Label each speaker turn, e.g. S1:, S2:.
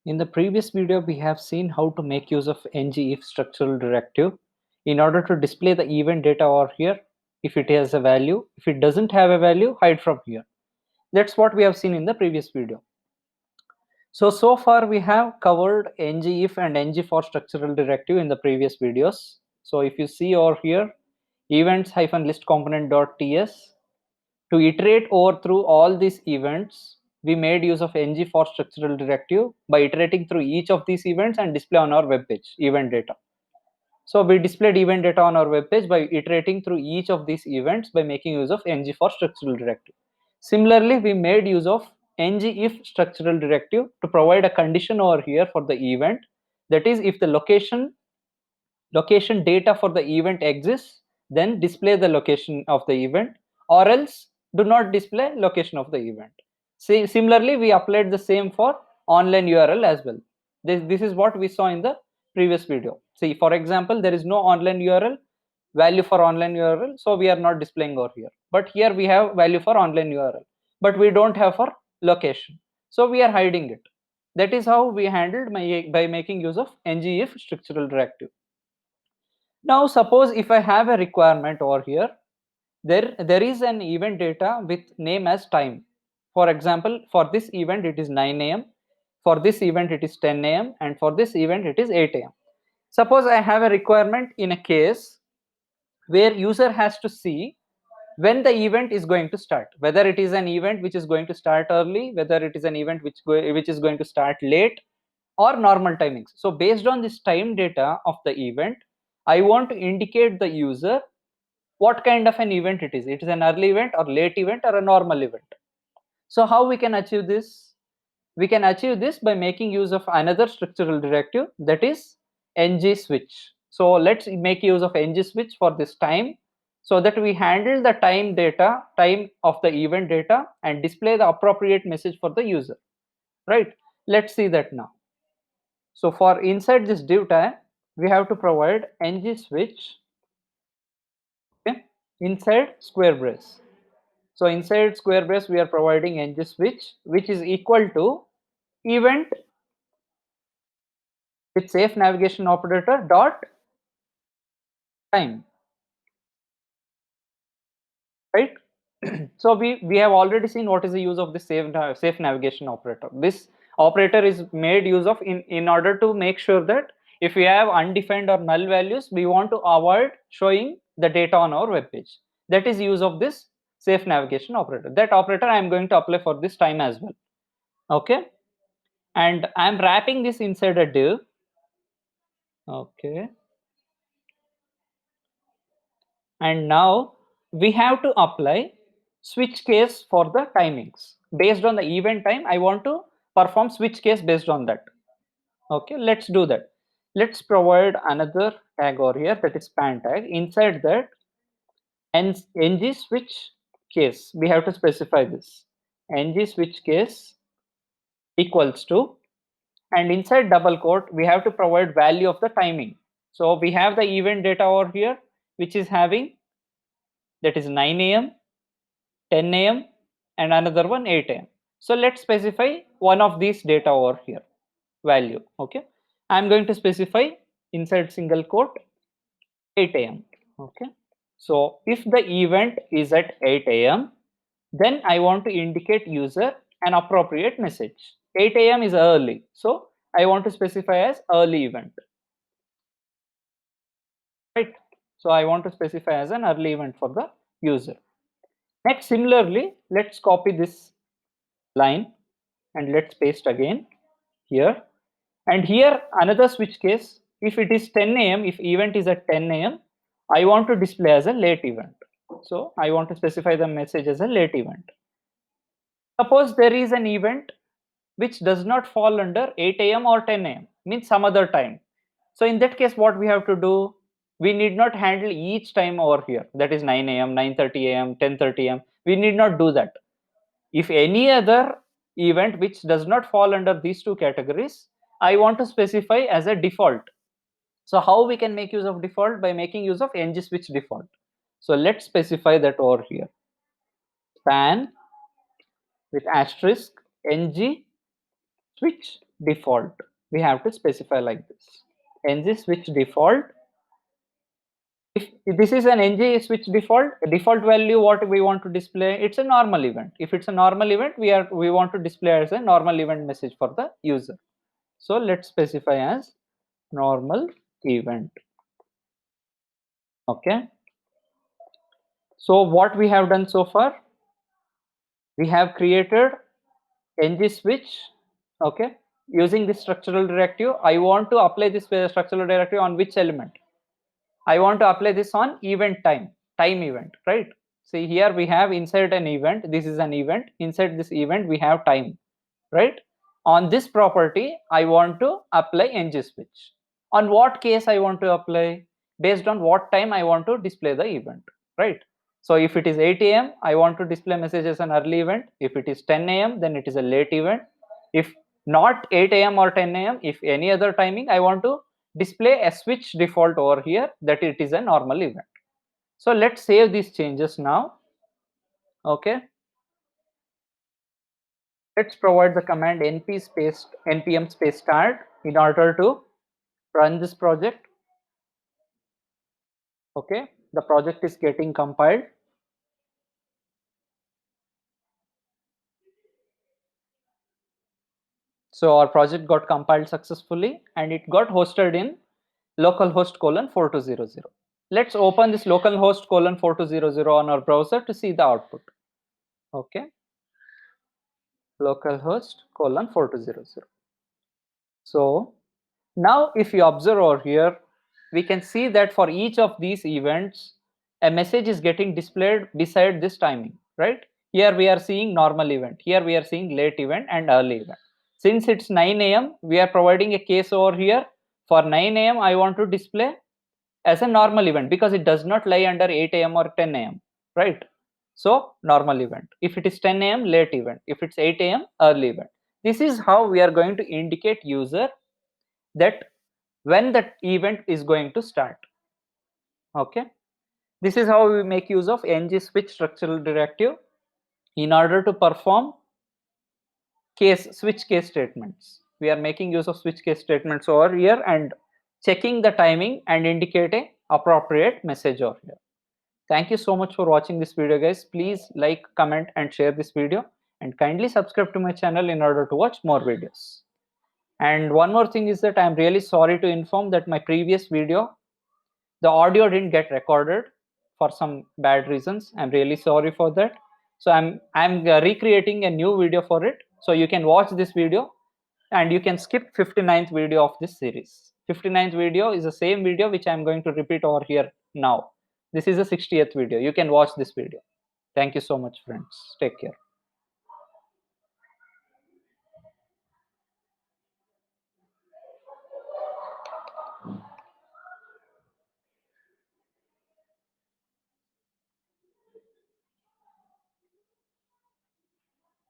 S1: In the previous video, we have seen how to make use of ngIf structural directive in order to display the event data over here if it has a value. If it doesn't have a value, hide from here. That's what we have seen in the previous video. So far we have covered ngIf and ngFor structural directive in the previous videos. So if you see over here, events-list component.ts, to iterate over through all these events, we made use of ngFor structural directive by iterating through each of these events and display on our web page event data. So we displayed event data on our web page by iterating through each of these events by making use of ngFor structural directive. Similarly, we made use of ngIf structural directive to provide a condition over here for the event. That is, if the location data for the event exists, then display the location of the event, or else do not display location of the event. See, similarly, we applied the same for online URL as well. This is what we saw in the previous video. See, for example, there is no online URL value for online URL, so we are not displaying over here. But here we have value for online URL, but we don't have for location, so we are hiding it. That is how we handled by making use of ngIf structural directive. Now suppose if I have a requirement over here, there is an event data with name as time. For example, for this event it is 9 a.m., for this event it is 10 a.m., and for this event it is 8 a.m. Suppose I have a requirement in a case where user has to see when the event is going to start, whether it is an event which is going to start early, whether it is an event which is going to start late, or normal timings. So based on this time data of the event, I want to indicate the user what kind of an event it is. It is an early event or late event or a normal event. So how we can achieve this? We can achieve this by making use of another structural directive, that is ngSwitch. So let's make use of ngSwitch for this time, so that we handle the time data, time of the event data, and display the appropriate message for the user, right? Let's see that now. So for inside this div tag, we have to provide ngSwitch, okay, inside square brace. So inside square brace, we are providing ngSwitch, which is equal to event with safe navigation operator dot time, right? So we have already seen what is the use of the safe navigation operator. This operator is made use of in order to make sure that if we have undefined or null values, we want to avoid showing the data on our web page. That is use of this safe navigation operator. That operator I am going to apply for this time as well. Okay, and I am wrapping this inside a div. Okay, and now we have to apply switch case for the timings. Based on the event time, I want to perform switch case based on that. Okay, let's do that. Let's provide another tag over here, that is span tag. Inside that ng switch case, we have to specify this ng switch case equals to, and inside double quote we have to provide value of the timing. So we have the event data over here which is having, that is 9 a.m., 10 a.m., and another one 8 a.m. So let's specify one of these data over here value. Okay, I'm going to specify inside single quote 8 a.m. Okay, so if the event is at 8 a.m., then I want to indicate user an appropriate message. 8 a.m. is early, so I want to specify as early event, right? So I want to specify as an early event for the user. Next, similarly, let's copy this line and let's paste again here. And here another switch case, if it is 10 a.m., if event is at 10 a.m., I want to display as a late event. So I want to specify the message as a late event. Suppose there is an event which does not fall under 8 a.m. or 10 a.m., means some other time. So in that case, what we have to do? We need not handle each time over here, that is 9 a.m., 9:30 a.m., 10:30 a.m. We need not do that. If any other event which does not fall under these two categories, I want to specify as a default. So how we can make use of default? By making use of ngSwitch default. So let's specify that over here. Span with asterisk ng switch default. We have to specify like this. ngSwitch default. If this is an ngSwitch default value what we want to display, it's a normal event. If it's a normal event, we want to display as a normal event message for the user. So let's specify as normal event. Okay. So what we have done so far, we have created ngSwitch. Okay. Using this structural directive, I want to apply this structural directive on which element? I want to apply this on event time event, right? See here we have inside an event, this is an event, inside this event we have time, right? On this property, I want to apply ngSwitch. On what case I want to apply? Based on what time I want to display the event, right? So if it is 8 a.m., I want to display message as an early event. If it is 10 a.m., then it is a late event. If not 8 a.m. or 10 a.m., if any other timing, I want to display a switch default over here that it is a normal event. So let's save these changes now. Okay. Let's provide the command npm space start in order to run this project. Okay, the project is getting compiled. So our project got compiled successfully and it got hosted in localhost colon 4200. Let's open this localhost colon 4200 on our browser to see the output. Okay, localhost colon 4200. So now if you observe over here, we can see that for each of these events, a message is getting displayed beside this timing, right? Here we are seeing normal event, here we are seeing late event and early event. Since it's 9 a.m., we are providing a case over here. For 9 a.m., I want to display as a normal event because it does not lie under 8 a.m. or 10 a.m., right? So normal event. If it is 10 a.m., late event. If it's 8 a.m., early event. This is how we are going to indicate user that when that event is going to start. Okay, this is how we make use of ngSwitch structural directive in order to perform switch case statements. We are making use of switch case statements over here and checking the timing and indicate a appropriate message over here. Thank you so much for watching this video, guys. Please like, comment and share this video and kindly subscribe to my channel in order to watch more videos. And one more thing is that I'm really sorry to inform that my previous video, the audio didn't get recorded for some bad reasons. I'm really sorry for that. So I'm recreating a new video for it. So you can watch this video and you can skip 59th video of this series. 59th video is the same video which I'm going to repeat over here now. This is the 60th video. You can watch this video. Thank you so much, friends. Take care.